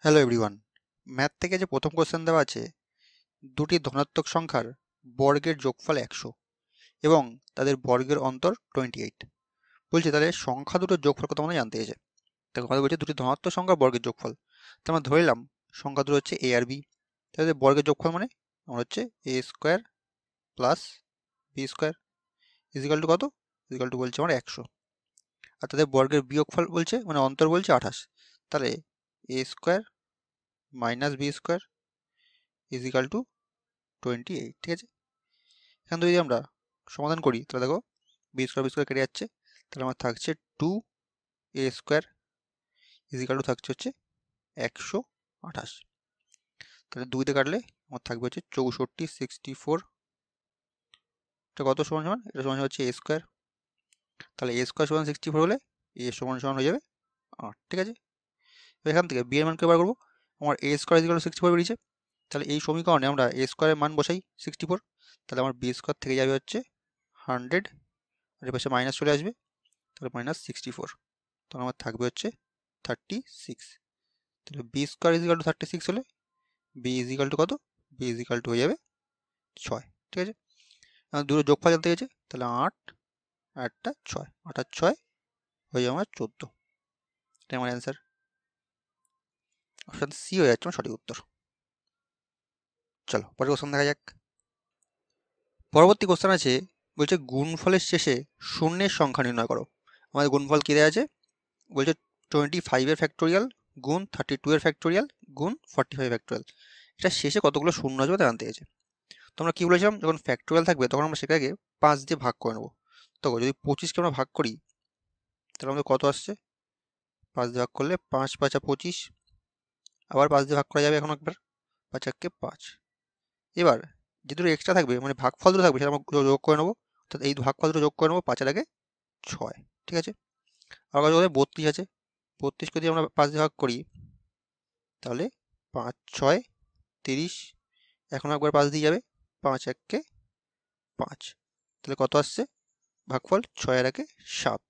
Hello everyone, math থেকে যে প্রথম কোশ্চেন দেওয়া আছে দুটি ধনাত্মক সংখ্যার বর্গের যোগফল 100 এবং তাদের বর্গের অন্তর 28 বলছে। তাহলে সংখ্যা দুটোর যোগফল কত আমরা জানতে চাইছে। দেখো আমাদের বলছে দুটি ধনাত্মক সংখ্যার বর্গের যোগফল, তো আমরা ধরে নিলাম সংখ্যা দুটো হচ্ছে এ আর বি। তাহলে বর্গের যোগফল মানে আমরা হচ্ছে A square plus B square equal to কত, ইজিক্যাল টু বলছে আমার 100। আর তাদের বর্গের বিয়োগফল বলছে মানে অন্তর বলছে 28। তাহলে A square minus B square equal to 28। ঠিক আছে, এখান থেকে যদি আমরা সমাধান করি তাহলে দেখো বি স্কোয়ার কেটে যাচ্ছে, তাহলে আমার থাকছে 2a স্কোয়ার ইজিক্যাল টু থাকছে হচ্ছে 128। তাহলে 2 দিয়ে কাটলে আমার থাকবে হচ্ছে 64 64। এটা কত সমান সমান, এটা সমান হচ্ছে a স্কোয়ার। তাহলে a স্কোয়ার সমান 64 হলে a সমান সমান হয়ে যাবে 8। ঠিক আছে, এখান থেকে b এর মানকে বার করবো। আমার a স্কোয়ার ইজিক্যাল টু 64 বেরিয়েছে, তাহলে এই সমীকরণে আমরা a স্কোয়ারের মান বসাই 64। তাহলে আমার b স্কোয়ার থেকে যাবে হচ্ছে 100, আর এর পাশে মাইনাস চলে আসবে, তাহলে মাইনাস 64। তখন আমার থাকবে হচ্ছে 36। তাহলে বি স্কোয়ার ইজিক্যাল টু 36 হলে বি ইজিক্যাল টু কত, বি ইজিক্যাল টু হয়ে যাবে 6। ঠিক আছে, দুটো যোগফল জানতে গেছে, তাহলে 8 8টা 6, 8 আর 6 হয়ে যাবে আমার 14। এটা আমার অ্যান্সার। অপশান সি হয়ে যাচ্ছে আমার সঠিক উত্তর। চলো পরের কোশ্চেন দেখা যাক। পরবর্তী কোশ্চেন আছে, বলছে গুণফলের শেষে শূন্যের সংখ্যা নির্ণয় করো। আমাদের গুণফল কী দেওয়া আছে, বলছে 25 এর ফ্যাক্টোরিয়াল গুণ 32 এর ফ্যাক্টোরিয়াল গুণ 45 ফ্যাক্টোরিয়াল। এটা শেষে কতগুলো শূন্য আসবে তা জানতে গেছে। তো আমরা কী বলেছিলাম, যখন ফ্যাক্টোরিয়াল থাকবে তখন আমরা সেটাকে 5 দিয়ে ভাগ করে নেবো। তো যদি 25কে আমরা ভাগ করি তাহলে আমাদের কত আসছে, 5 দিয়ে ভাগ করলে 5 5 25, আবার 5 দিয়ে ভাগ করা যাবে এখন একবার, 5 1 5। এবার যে দুটো এক্সট্রা থাকবে মানে ভাগফল দুটো থাকবে সেটা আমরা যোগ করে নেবো, অর্থাৎ এই ভাগফল দুটো যোগ করে নেবো, 5 এর আগে 6। ঠিক আছে, আর কত 32 আছে, 32কে যদি আমরা 5 দিয়ে ভাগ করি তাহলে 5 6 30, এখন একবার 5 দিয়ে যাবে, 5 1 5। তাহলে কত আসছে ভাগফল, 6 এর আগে 7।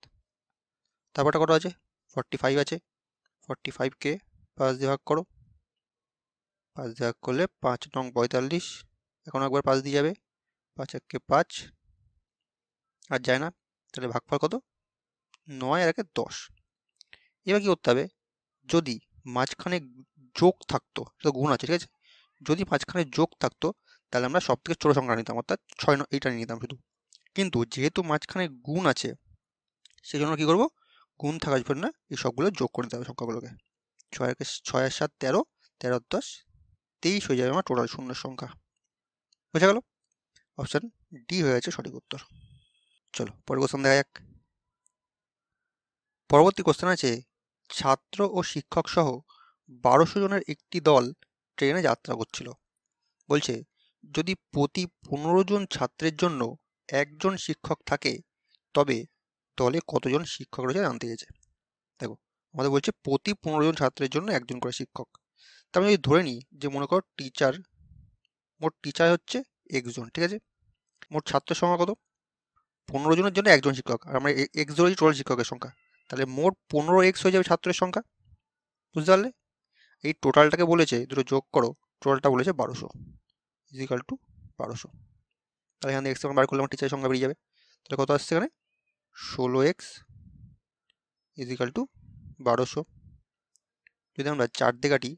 তারপরটা কত আছে, 45 আছে, 45কে 5 দিয়ে ভাগ করো, 5 দিয়ে ভাগ করলে 5 নং 45, এখন একবার 5 দিয়ে যাবে, 5 1 5 আর যায় না। তাহলে ভাগফল কত, 9 এর আগে 10। এবার কি করতে হবে, যদি মাঝখানে যোগ থাকতো, সেটা গুণ আছে ঠিক আছে, যদি মাঝখানে যোগ থাকতো তাহলে আমরা সব থেকে ছোট সংখ্যা নিতাম, অর্থাৎ 6 এইটা নিয়ে নিতাম শুধু। কিন্তু যেহেতু মাঝখানে গুণ আছে সেই জন্য কী করবো, গুণ থাকার জন্য এই সবগুলো যোগ করে নিতে হবে সংখ্যাগুলোকে। 6 আর 7 13, 13 আর 10 23 হয়ে যাবে আমার টোটাল শূন্যের সংখ্যা। বোঝা গেল, অপশান ডি হয়ে যাচ্ছে সঠিক উত্তর। চলো পরের কোশ্চেন দেখা যাক। পরবর্তী কোশ্চেন আছে, ছাত্র ও শিক্ষক সহ 1200 জনের একটি দল ট্রেনে যাত্রা করছিল। বলছে যদি প্রতি 15 জন ছাত্রের জন্য একজন শিক্ষক থাকে তবে দলে কতজন শিক্ষক রয়েছে জানতে গেছে। দেখো আমাদের বলছে প্রতি 15 জন ছাত্রের জন্য একজন করে শিক্ষক। তা আমি যদি ধরে নিই যে মনে করো টিচার, মোট টিচার হচ্ছে একজন, ঠিক আছে, মোট ছাত্রের সংখ্যা কত, 15 জনের জন্য একজন শিক্ষক, আর আমরা এক্স ধরেছি টোটাল শিক্ষকের সংখ্যা, তাহলে মোট 15x হয়ে যাবে ছাত্রের সংখ্যা। বুঝতে পারলে, এই টোটালটাকে বলেছে দুটো যোগ করো, টোটালটা বলেছে 1200 ইজিক্যাল টু 1200। তাহলে এখানে এক্স বার করলে আমার টিচারের সংখ্যা বেরিয়ে যাবে। তাহলে কত আসছে এখানে, 16x ইজিক্যাল টু 1200। যদি আমরা 4 দিয়ে কাটি,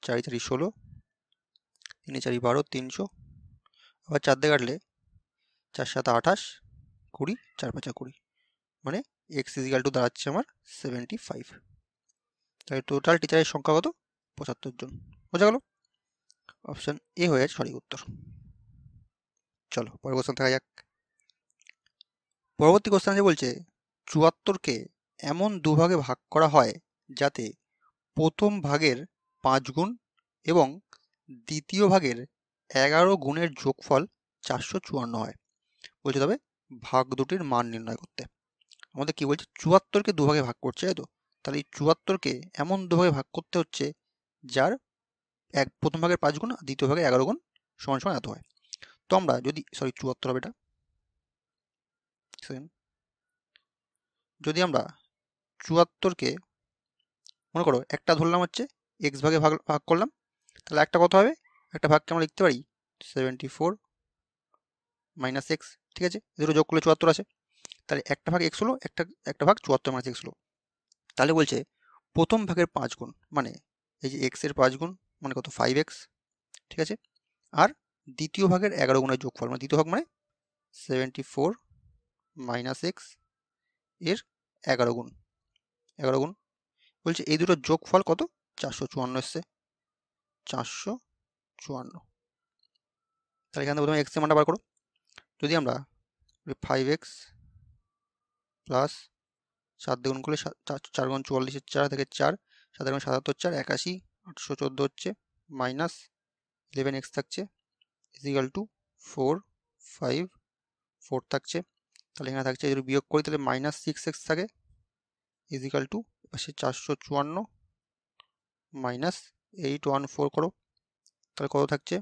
4 4 16, 3 4 12, 300, আবার 4 দিয়ে কাটলে 4 7 28, 20, 4 5 20, মানে এক্স ইজিক্যাল টু দাঁড়াচ্ছে আমার 75। তাহলে টোটাল টিচারের সংখ্যা কত, 75 জন। বোঝা গেল, অপশান এ হয়ে যাচ্ছে সঠিক উত্তর। চলো পরের কোশ্চেন দেখা যাক। পরবর্তী কোশ্চেন আছে, বলছে 74কে এমন দুভাগে ভাগ করা হয় যাতে প্রথম ভাগের 5 গুণ এবং দ্বিতীয় ভাগের 11 গুণের যোগফল 454 হয়। বলছে তবে ভাগ দুটির মান নির্ণয় করতে। আমাদের কি বলছে, 74কে দুভাগে ভাগ করছে, তাই তো, তাহলে এই 74কে এমন দুভাগে ভাগ করতে হচ্ছে যার প্রথম ভাগের 5 গুণ আর দ্বিতীয় ভাগের 11 গুণ সমান সমান এত হয়। তো আমরা যদি 74 হবে এটা, যদি আমরা 74কে মনে করো একটা ধরলাম হচ্ছে এক্স ভাগে ভাগ ভাগ করলাম, তাহলে একটা কত হবে, একটা ভাগকে আমরা লিখতে পারি 74 মাইনাস এক্স, ঠিক আছে, দুটো যোগ করলে 74 আছে, তাহলে একটা ভাগ এক্স হলো, একটা ভাগ 74 মাইনাস এক্স হলো। তাহলে বলছে প্রথম ভাগের 5 গুণ, মানে এই যে এক্স এর 5 গুণ মানে কত 5x, ঠিক আছে, আর দ্বিতীয় ভাগের 11 গুণের যোগফল, মানে দ্বিতীয় ভাগ মানে 74 মাইনাস এক্স এর 11 গুণ, 11 গুণ বলছে এই দুটোর যোগফল কত 454 এসছে, 454। তাহলে এখানে প্রথমে এক্স এর মানটা বার করো, যদি আমরা 5x প্লাস 7 দিয়ে গুণ করলে 4 গুণ 44 4 থেকে 4, 7 গুণ 77 4, 81, 814 হচ্ছে, মাইনাস 11x থাকছে ইজিক্যাল টু 4 5 4 থাকছে, তাহলে এখানে থাকছে যদি বিয়োগ করি তাহলে মাইনাস 6x থাকে ইজিক্যাল টু পাশে 454 মাইনাস 814 করো, তাহলে কত থাকছে,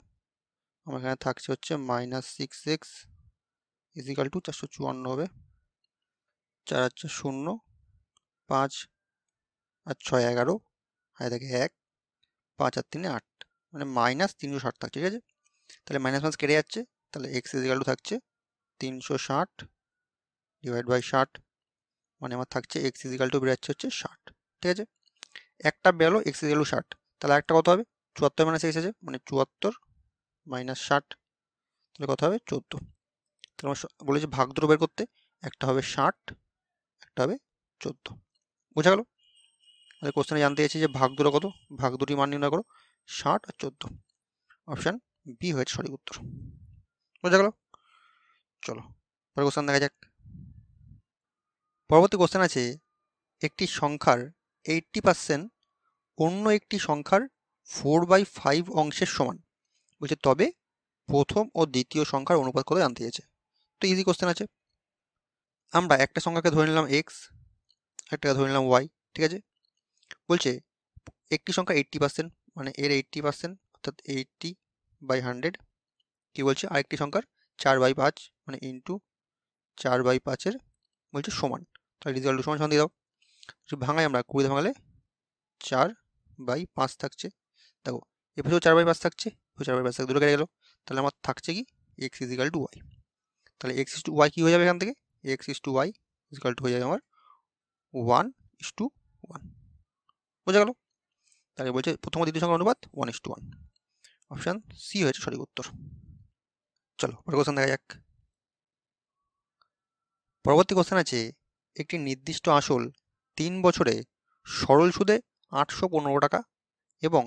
আমার এখানে থাকছে হচ্ছে মাইনাস 6x ইজিক্যাল টু 454 হবে, 4 আর 4 0, 5 আর 6 11, আর দেখে 1, 5 আর 3 8, মানে মাইনাস 360 থাকছে, ঠিক আছে। তাহলে মাইনাস মাইনাস কেটে যাচ্ছে, তাহলে এক্স ইজিক্যাল টু থাকছে 360 ডিভাইড বাই 60, মানে আমার থাকছে এক্স ইজিক্যাল টু বেরোচ্ছে হচ্ছে 60, ঠিক আছে। একটা বেরোলো এক্স ইজিক্যাল টু 60, তাহলে একটা কত হবে 74 মাইনাস এক্স আছে, মানে 74 মাইনাস 60, তাহলে কত হবে 14। তাহলে আমার বলেছে ভাগ দুটো বের করতে, একটা হবে 60, একটা হবে 14, বোঝা গেল। তাহলে কোশ্চেনে জানতে চাইছি যে ভাগ দুটো কত, ভাগ দুটি মান নির্ণয় করো, 60 আর 14, অপশান বি হয়েছে সঠিক উত্তর, বোঝা গেল। চলো পরের কোশ্চেন দেখা যাক। পরবর্তী কোশ্চেন আছে একটি সংখ্যার 80% অন্য একটি সংখ্যার 4/5 অংশের সমান, বলছে তবে প্রথম ও দ্বিতীয় সংখ্যার অনুপাত কত জানতে চেয়েছে। তো ইজি কোশ্চেন আছে, আমরা একটা সংখ্যাকে ধরে নিলাম এক্স, একটাকে ধরে নিলাম ওয়াই, ঠিক আছে। বলছে একটি সংখ্যা 80%, মানে এর 80% অর্থাৎ 80/100, কি বলছে আরেকটি সংখ্যার 4/5 মানে ইন্টু 4/5 বলছে সমান, তাহলে রেজাল্ট সমান সমান দিয়ে দাও, ভাঙাই আমরা 20 ভাঙালে 4/5 থাকছে, দেখো এপাশেও 4/5 থাকছে, 4/5 থেকে দুটো কেটে গেল, তাহলে আমার থাকছে কি এক্স ইজিক্যাল টু ওয়াই, তাহলে এক্স ইস টু ওয়াই কী হয়ে যাবে এখান থেকে, x is to Y is equal two হয়ে যাবে আমার 1:1, বোঝা গেল। তাহলে বলছে প্রথম ও দ্বিতীয় সংখ্যার অনুপাত 1:1, অপশান সি হয়েছে সঠিক উত্তর। চলো পরের কোশ্চেন দেখা যাক। পরবর্তী কোশ্চেন আছে একটি নির্দিষ্ট আসল 3 বছরে সরল সুদে 815 টাকা এবং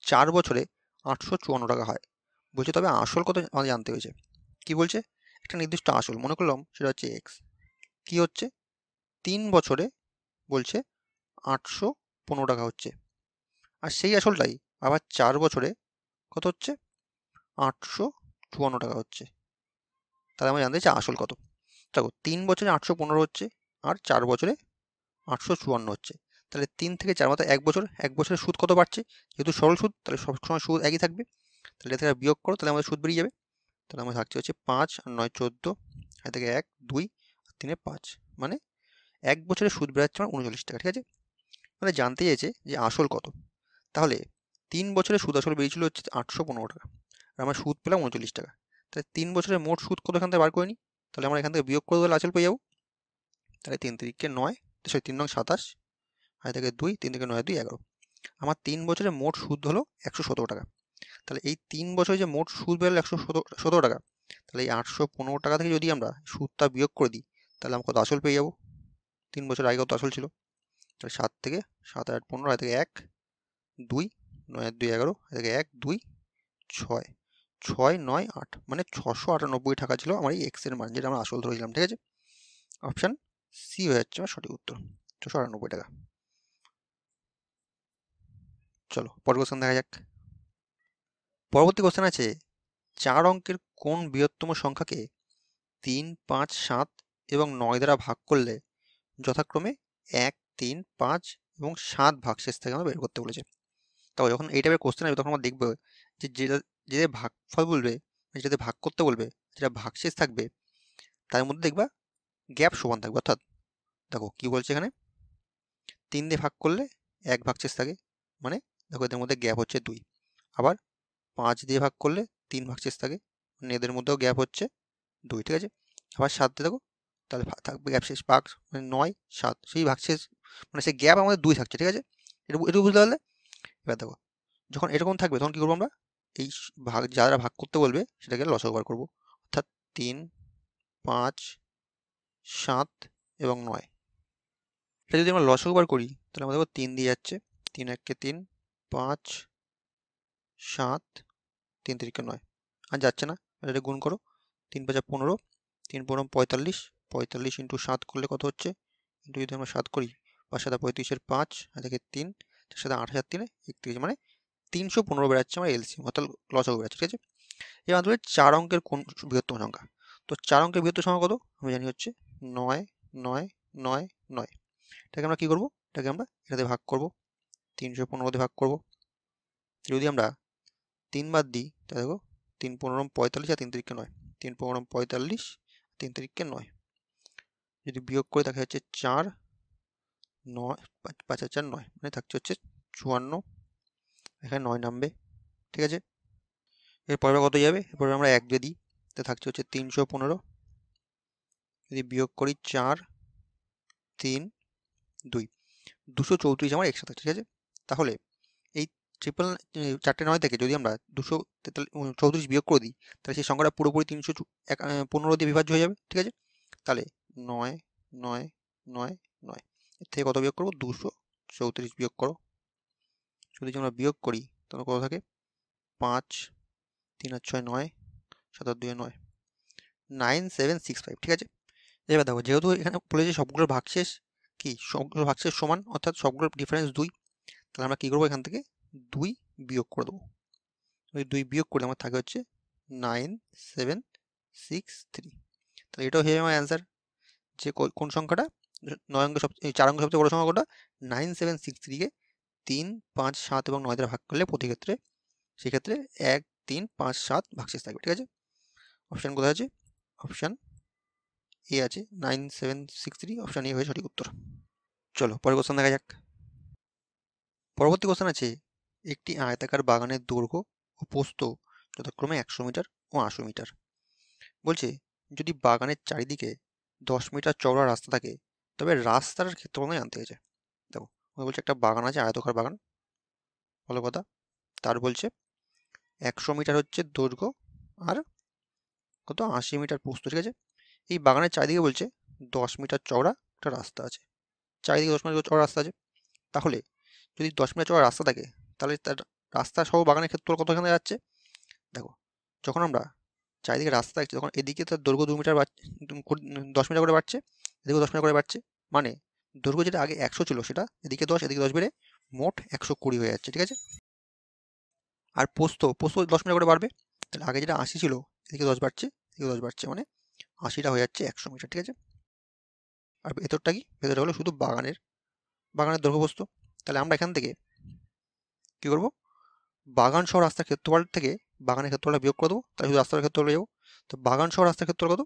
4 বছরে 854 টাকা হয়, বলছে তবে আসল কত আমাদের জানতে হয়েছে। কি বলছে একটা নির্দিষ্ট আসল মনে করলাম সেটা হচ্ছে এক্স, কি হচ্ছে 3 বছরে বলছে 815 টাকা হচ্ছে, আর সেই আসলটাই আবার 4 বছরে কত হচ্ছে 854 টাকা হচ্ছে, তাহলে আমরা জানতে চাই আসল কত। দেখো 3 বছরে 815 হচ্ছে আর 4 বছরে 854 হচ্ছে, তাহলে 3 থেকে 4 মাত্র 1 বছর, 1 বছরের সুদ কত বাড়ছে, যেহেতু সরল সুদ তাহলে সবসময় সুদ একই থাকবে, তাহলে এ থেকে বিয়োগ করো তাহলে আমাদের সুদ বেরিয়ে যাবে, তাহলে আমার থাকছে হচ্ছে 5 আর 9 14, এ থেকে 1 2 আর 3 5, মানে 1 বছরের সুদ বেড়াচ্ছে আমার 39 টাকা, ঠিক আছে। মানে জানতে চেয়েছে যে আসল কত, তাহলে 3 বছরের সুদ আসল বেরিয়েছিল হচ্ছে 815 টাকা, আর আমরা সুদ পেলাম 39 টাকা, তাহলে 3 বছরের মোট সুদ কত এখান থেকে বার করে নিই, তাহলে আমরা এখান থেকে বিয়োগ করে দিলে আসল পেয়ে যাবো, তাহলে 3 3 9, সরি 3 9 27, আর থেকে 2, 3 থেকে 9 2 11, আমার 3 বছরের মোট সুদ হলো 117 টাকা, তাহলে এই 3 বছরে যে মোট সুদ বেরোলো 117 টাকা, তাহলে এই 815 টাকা থেকে যদি আমরা সুদটা বিয়োগ করে দিই তাহলে আমরা কত আসল পেয়ে যাবো, 3 বছর আগে কত আসল ছিল, তাহলে 7 থেকে 7 8 15, আর থেকে 1 2 9 2 11, আর থেকে 1 2 6 6 9 8, মানে 698 টাকা ছিল আমার এই এক্স এর মান, যেটা আমরা আসল ধরেছিলাম, ঠিক আছে। অপশান সি হয়ে যাচ্ছে আমার সঠিক উত্তর, 698 টাকা। চলো পরের কোশ্চেন দেখা যাক। পরবর্তী কোশ্চেন আছে 4 অঙ্কের কোন বৃহত্তম সংখ্যাকে 3 5 7 এবং 9 দ্বারা ভাগ করলে যথাক্রমে 1 3 5 এবং 7 ভাগশেষ থেকে আমরা বের করতে বলেছে। তাও যখন এই টাইপের কোশ্চেন আসবে তখন আমরা দেখবো যে যেটা ভাগফল বলবে, যেটাতে ভাগ করতে বলবে, যেটা ভাগশেষ থাকবে তার মধ্যে দেখবা গ্যাপ সমান থাকবে, অর্থাৎ দেখো কি বলছে এখানে 3 দিয়ে ভাগ করলে 1 ভাগশেষ থাকে, মানে দেখো এদের মধ্যে গ্যাপ হচ্ছে 2। আবার 5 দিয়ে ভাগ করলে 3 ভাগশেষ থাকে, মানে এদের মধ্যেও গ্যাপ হচ্ছে 2, ঠিক আছে। আবার 7 দিয়ে দেখো, তাহলে থাকবে গ্যাপ শেষ ভাগ, মানে 9, 7, সেই ভাগশেষ মানে সেই গ্যাপ আমাদের 2 থাকছে, ঠিক আছে। এটা বুঝতে পারলে? এবার দেখো যখন এরকম থাকবে তখন কি করবো আমরা, এই ভাগ যারা ভাগ করতে বলবে সেটাকে লসাগু বার করবো, অর্থাৎ 3, 5, 7 এবং 9। এটা যদি আমরা লসাগু বার করি তাহলে আমরা দেখো 3 দিয়ে যাচ্ছে, 3 1 3, 5, 7, 3 3 9, আর যাচ্ছে না, এটা গুণ করো, 3 5 15, 3 15 45, 45 ইন্টু 7 করলে কত হচ্ছে, ইন্টু যদি আমরা 7 করি, 5 7 35 5, আর দেখে 3, 4 7 8 3 31, মানে 315 বেরাচ্ছে আমার এলসিএম, অর্থাৎ লসাগু বেরাচ্ছে, ঠিক আছে। এবার আমাদের 4 অঙ্কের কোন বৃহত্তম সংখ্যা, তো 4 অঙ্কের বৃহত্তম সংখ্যা কত আমি জানি হচ্ছে 9 9 9 9। এটাকে আমরা কি করবো, এটাকে আমরা এটাতে ভাগ করব, 315 দিয়ে ভাগ করব। যদি আমরা 3 বাদ দিই তাহলে দেখো 3 15 45 আর 3 3 9, 3 15 45, 3 3 9। যদি বিয়োগ করে তাকে হচ্ছে 4 9 5 4 9, মানে থাকছে হচ্ছে 54, এখানে 9 নামবে, ঠিক আছে। এরপরে কত যাবে, এরপরে আমরা 1 দিয়ে দিই, তো থাকছে হচ্ছে 315, যদি বিয়োগ করি 4 3 2, 234 আমার এক্সট্রা থাকছে, ঠিক আছে। তাহলে এই ট্রিপল 4টে 9 থেকে যদি আমরা 234 বিয়োগ করে দিই তাহলে সেই সংখ্যাটা পুরোপুরি 315 দিয়ে বিভাজ্য হয়ে যাবে, ঠিক আছে। তাহলে 9 9 9 9, এর থেকে কত বিয়োগ করবো, 234 বিয়োগ করো। যদি আমরা বিয়োগ করি তাহলে কত থাকে, 5 3 আর 6 9, 7 আর 2 9, 9765, ঠিক আছে। এবার দেখো যেহেতু এখানে বলেছে সবগুলোর ভাগশেষ কি, সবগুলোর ভাগশেষ সমান, অর্থাৎ সবগুলোর ডিফারেন্স 2, তাহলে আমরা কি করবো, এখান থেকে 2 বিয়োগ করে দেবো। ওই 2 বিয়োগ করলে আমার থাকে হচ্ছে 9763, তাহলে এটাও হয়ে যাবে আমার অ্যান্সার, যে কোন সংখ্যাটা 9 অঙ্কের 4 অঙ্কের সবচেয়ে বড় সংখ্যা কোনটা, 9763কে 3 5 7 এবং 9 দ্বারা ভাগ করলে প্রতি ক্ষেত্রে সেক্ষেত্রে 1 3 5 7 ভাগশেষ থাকবে, ঠিক আছে। অপশান কোথায় আছে, অপশান এ আছে, 9763, অপশান এ হয়ে সঠিক উত্তর। চলো পরের কোশ্চেন দেখা যাক। পরবর্তী কোশ্চেন আছে, একটি আয়তাকার বাগানের দৈর্ঘ্য ও প্রস্থ যথাক্রমে 100 মিটার ও 80 মিটার। বলছে যদি বাগানের চারিদিকে 10 মিটার চওড়া রাস্তা থাকে তবে রাস্তার ক্ষেত্রফল জানতে হয়েছে। দেখো বলছে একটা বাগান আছে, আয়তাকার বাগান, ভালো কথা। তার বলছে 100 মিটার হচ্ছে দৈর্ঘ্য আর কত 80 মিটার প্রস্থ, ঠিক আছে। এই বাগানের চারিদিকে বলছে 10 মিটার চওড়া একটা রাস্তা আছে, চারিদিকে 10 মিটার চওড়া রাস্তা আছে। তাহলে যদি 10 মিটার চওড়া রাস্তা থাকে তাহলে তার রাস্তা সহ বাগানের ক্ষেত্রফল কত এখানে যাচ্ছে। দেখো যখন আমরা চারিদিকে রাস্তা দেখছি তখন এদিকে তার দৈর্ঘ্য 2 মিটার 10 মিটার করে বাড়ছে, এদিকে 10 মিটার করে বাড়ছে, মানে দৈর্ঘ্য যেটা আগে 100 ছিল সেটা এদিকে 10 এদিকে 10 বেড়ে মোট 120 হয়ে যাচ্ছে, ঠিক আছে। আর প্রস্থ 10 মিটার করে বাড়বে, তাহলে আগে যেটা 80 ছিল এদিকে 10 বাড়ছে এদিকে 10 বাড়ছে, মানে 80টা হয়ে যাচ্ছে 100 মিটার, ঠিক আছে। আর ভেতরটা কি, ভেতরটা হলো শুধু বাগানের দৈর্ঘ্য প্রস্থ। তাহলে আমরা এখান থেকে কি করব, বাগান সহ রাস্তার ক্ষেত্রফল থেকে বাগানের ক্ষেত্রফলটা বিয়োগ করে দেবো, তাহলে শুধু রাস্তার ক্ষেত্রফলে যাবো। তো বাগান সহ রাস্তার ক্ষেত্রফল কত,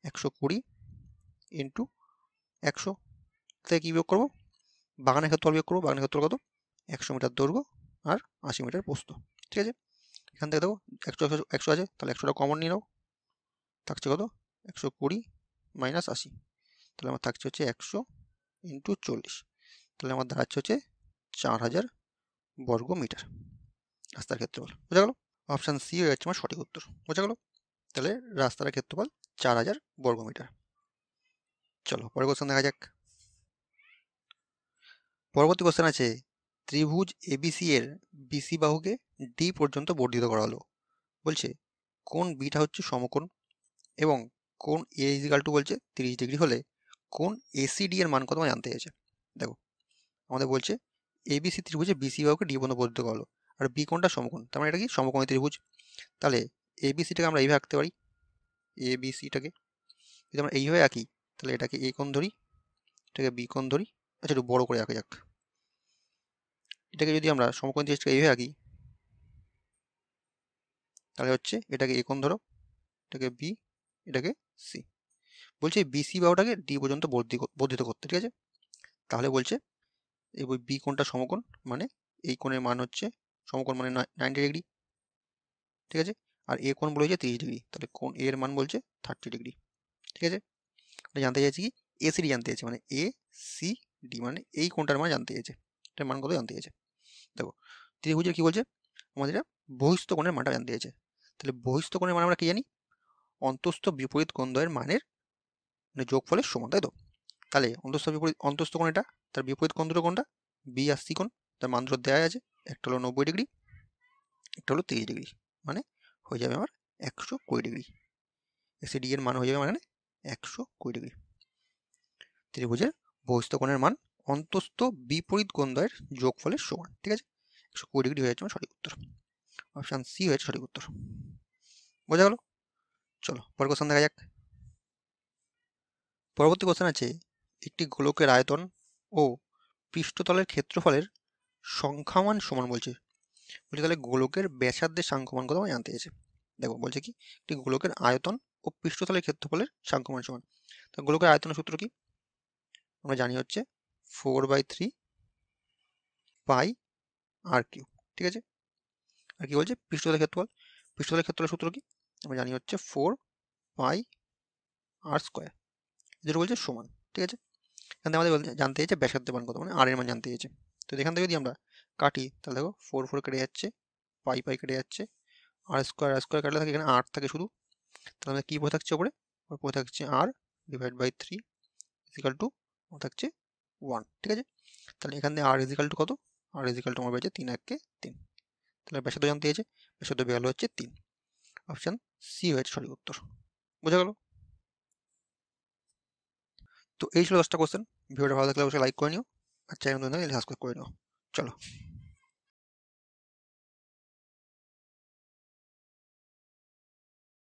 120 ইন্টু 100 থেকে কি বিয়োগ করবো, বাগানের ক্ষেত্রফল বিয়োগ করবো। বাগানের ক্ষেত্রফল কত, 100 মিটার দৈর্ঘ্য আর 80 মিটার প্রস্থ, ঠিক আছে। এখান থেকে দেখো 100 আছে, তাহলে 100টা কমন নিয়ে নাও, থাকছে কত 120 মাইনাস 80, তাহলে আমার থাকছে হচ্ছে 100 ইন্টু 40, তাহলে আমার দাঁড়াচ্ছে হচ্ছে 4000 বর্গ মিটার রাস্তার ক্ষেত্রফল, বোঝা গেল। অপশান সি হয়ে যাচ্ছে আমার সঠিক উত্তর, বোঝা গেল। তাহলে রাস্তার ক্ষেত্রফল 4000 বর্গ মিটার। চলো পরের কোশ্চেন দেখা যাক। পরবর্তী কোশ্চেন আছে, ত্রিভুজ এবিসি এর বিসি বাহুকে ডি পর্যন্ত বর্ধিত করা হলো। বলছে কোন বিটা হচ্ছে সমকোণ এবং কোন এ ইজিক্যাল টু বলছে 30 ডিগ্রি হলে কোন এসিডি এর মান কত জানতে চাইছে। দেখো আমাদের বলছে এবিসি ত্রিভুজে বিসি বাহুকে ডি পর্যন্ত বর্ধিত করা হলো, আর বি কোনটা সমকোণ, তার মানে এটা কি সমকোণী ত্রিভুজ। তাহলে এবিসিটাকে আমরা এইভাবে আঁকতে পারি, এবিসিটাকে যদি আমরা এইভাবে আঁকি তাহলে এটাকে এ কোণ ধরি, এটাকে বি কোণ ধরি, আচ্ছা একটু বড় করে আঁকা যাক। এটাকে যদি আমরা সমকোণী ত্রিভুজটাকে এইভাবে আঁকি তাহলে হচ্ছে এটাকে এ কোণ ধরো, এটাকে বি, এটাকে সি। বলছে বিসি বাহুটাকে ডি পর্যন্ত বর্ধিত করতে, ঠিক আছে। তাহলে বলছে এই বি কোণটা সমকোণ, মানে এই কোণের মান হচ্ছে সমকোণ মানে 90 ডিগ্রি, ঠিক আছে। আর এ কোণ বলেছে 30 ডিগ্রি, তাহলে কোণ এর মান বলছে 30 ডিগ্রি, ঠিক আছে। জানতে চাইছি কি এসিডি জানতে চাইছে, মানে এ সি ডি মানে এই কোণটার মান জানতে চাইছে, এটার মান কত জানতে চাইছে। দেখো ত্রিভুজের কি বলছে, আমাদের বহিস্থ কোণের মানটা জানতে চাইছে। তাহলে বহিস্থ কোণের মান আমরা কি জানি, অন্তস্থ বিপরীত কোণদ্বয়ের মানের মানে যোগফলের সমান, তাই তো। তাহলে অন্তস্থ কোণ এটা, তার বিপরীত কোণ দুটো কোনটা, বি আর সি কোণ, তার মান দুটো দেওয়া আছে, একটা হলো 90 ডিগ্রি, একটা হলো 30 ডিগ্রি, মানে হয়ে যাবে আমার 120 ডিগ্রি। এসিডি এর মান হয়ে যাবে মানে 120 ডিগ্রি। ত্রিভুজের বহিস্থ কোণের মান অন্তস্থ বিপরীত কোণদ্বয়ের যোগফলের সমান, ঠিক আছে। 120 ডিগ্রি হয়ে যাচ্ছে আমার সঠিক উত্তর। অপশন সি হয়েছে সঠিক উত্তর। বোঝা গেল? চলো পরের কোশ্চেন দেখা যাক। পরবর্তী কোশ্চেন আছে, একটি গোলকের আয়তন ও পৃষ্ঠতলের ক্ষেত্রফলের সংখ্যামান সমান বলছে। তাহলে গোলকের ব্যাসার্ধের সাংখ্যমান কত আমার জানতে চাইছে। দেখো বলছে কি একটি গোলকের আয়তন ও পৃষ্ঠতলের ক্ষেত্রফলের সাংখ্যমান সমান। তো গোলকের আয়তনের সূত্র কি আমরা জানি হচ্ছে 4/3 পাই আর কিউ, ঠিক আছে। আর কি বলছে পৃষ্ঠতলের ক্ষেত্রফল, পৃষ্ঠতলের ক্ষেত্রফলের সূত্র কি আমরা জানি হচ্ছে 4 পাই আর স্কোয়ার, যেটা বলছে সমান, ঠিক আছে। এখানে আমাদের জানতে চাইছে ব্যাসার্ধের মান কত, মানে আর এর মান জানতে চাইছে। তো এখান থেকে যদি আমরা কাটি তাহলে দেখো 4 4 কেটে যাচ্ছে, পাই পাই কেটে যাচ্ছে, আর স্কোয়ার কাটলে থাকে এখানে 8 থাকে শুধু। তাহলে আমাদের কি পড়ে থাকছে ওপরে, পড়ে থাকছে আর ডিভাইড বাই 3 ইজিক্যাল টু থাকছে 1, ঠিক আছে। তাহলে এখান থেকে আর ইজিক্যাল টু কত, আর ইজিক্যাল টু আমার পেয়েছে 3 1 কে 3। তাহলে ব্যাসার্ধ জানতে চাইছে, ব্যাসার্ধ ভ্যালু হচ্ছে 3। অপশন সি হয়েছে সঠিক উত্তর। বোঝা গেল? তো এই ছিল 10টা কোশ্চেন। ভিডিওটা ভালো লাগলে অবশ্যই লাইক করে নিও, আর চ্যানেল সাবস্ক্রাইব করে নিও। চলো।